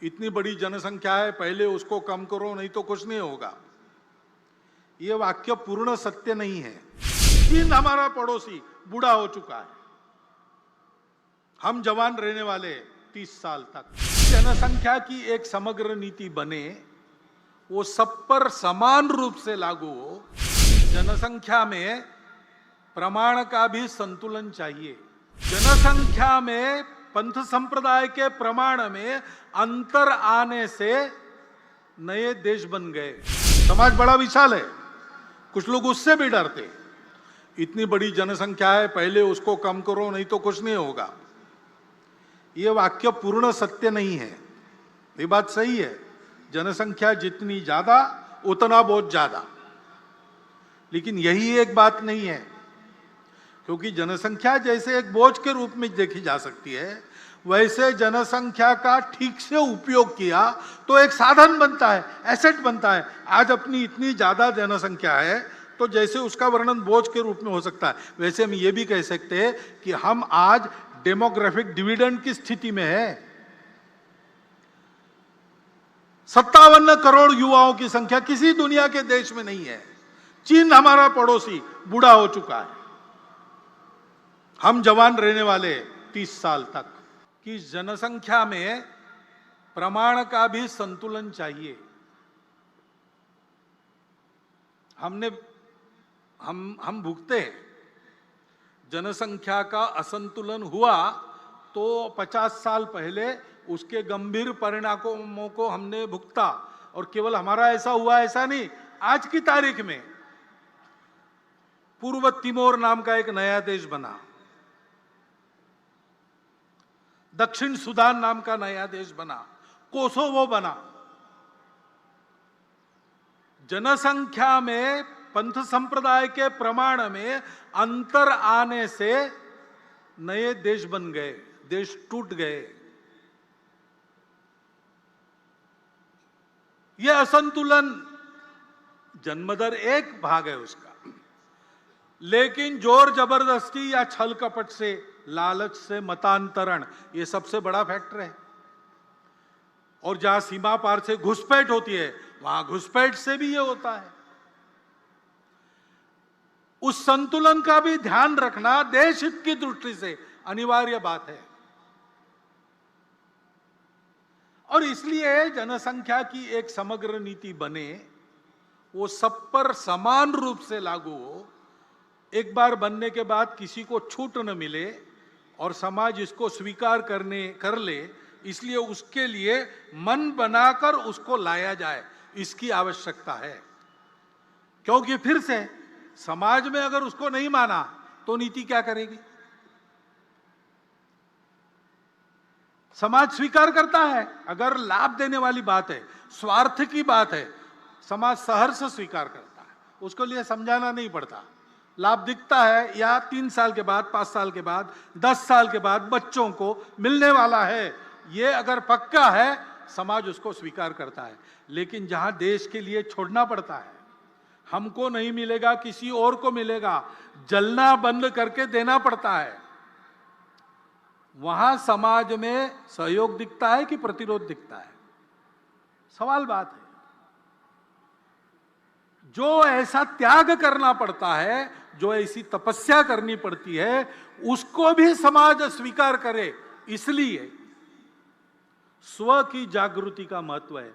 इतनी बड़ी जनसंख्या है, पहले उसको कम करो नहीं तो कुछ नहीं होगा। यह वाक्य पूर्ण सत्य नहीं है। चीन हमारा पड़ोसी बूढ़ा हो चुका है, हम जवान रहने वाले 30 साल तक। जनसंख्या की एक समग्र नीति बने, वो सब पर समान रूप से लागू हो। जनसंख्या में प्रमाण का भी संतुलन चाहिए। जनसंख्या में पंथ संप्रदाय के प्रमाण में अंतर आने से नए देश बन गए। समाज बड़ा विशाल है, कुछ लोग उससे भी डरते। इतनी बड़ी जनसंख्या है, पहले उसको कम करो नहीं तो कुछ नहीं होगा। यह वाक्य पूर्ण सत्य नहीं है। ये बात सही है, जनसंख्या जितनी ज्यादा उतना बहुत ज्यादा, लेकिन यही एक बात नहीं है। क्योंकि जनसंख्या जैसे एक बोझ के रूप में देखी जा सकती है, वैसे जनसंख्या का ठीक से उपयोग किया तो एक साधन बनता है, एसेट बनता है। आज अपनी इतनी ज्यादा जनसंख्या है तो जैसे उसका वर्णन बोझ के रूप में हो सकता है, वैसे हम ये भी कह सकते हैं कि हम आज डेमोग्राफिक डिविडेंड की स्थिति में है। 57 करोड़ युवाओं की संख्या किसी दुनिया के देश में नहीं है। चीन हमारा पड़ोसी बूढ़ा हो चुका है, हम जवान रहने वाले 30 साल तक। कि जनसंख्या में प्रमाण का भी संतुलन चाहिए। हम भुगते हैं। जनसंख्या का असंतुलन हुआ तो 50 साल पहले उसके गंभीर परिणामों को हमने भुगता। और केवल हमारा ऐसा हुआ ऐसा नहीं, आज की तारीख में पूर्व तिमोर नाम का एक नया देश बना, दक्षिण सुदान नाम का नया देश बना, कोसोवो बना। जनसंख्या में पंथ संप्रदाय के प्रमाण में अंतर आने से नए देश बन गए, देश टूट गए। यह असंतुलन जन्मदर एक भाग है उसका, लेकिन जोर जबरदस्ती या छल कपट से, लालच से मतांतरण, यह सबसे बड़ा फैक्टर है। और जहां सीमा पार से घुसपैठ होती है, वहां घुसपैठ से भी यह होता है। उस संतुलन का भी ध्यान रखना देश हित की दृष्टि से अनिवार्य बात है। और इसलिए जनसंख्या की एक समग्र नीति बने, वो सब पर समान रूप से लागू हो। एक बार बनने के बाद किसी को छूट न मिले और समाज इसको स्वीकार कर ले, इसलिए उसके लिए मन बनाकर उसको लाया जाए, इसकी आवश्यकता है। क्योंकि फिर से समाज में अगर उसको नहीं माना तो नीति क्या करेगी? समाज स्वीकार करता है अगर लाभ देने वाली बात है, स्वार्थ की बात है, समाज सहर्ष स्वीकार करता है, उसको लिए समझाना नहीं पड़ता। लाभ दिखता है या 3 साल के बाद, 5 साल के बाद, 10 साल के बाद बच्चों को मिलने वाला है, ये अगर पक्का है, समाज उसको स्वीकार करता है। लेकिन जहां देश के लिए छोड़ना पड़ता है, हमको नहीं मिलेगा किसी और को मिलेगा, जलना बंद करके देना पड़ता है, वहां समाज में सहयोग दिखता है कि प्रतिरोध दिखता है? सवाल बात है। जो ऐसा त्याग करना पड़ता है, जो ऐसी तपस्या करनी पड़ती है, उसको भी समाज स्वीकार करे। इसलिए स्व की जागृति का महत्व है।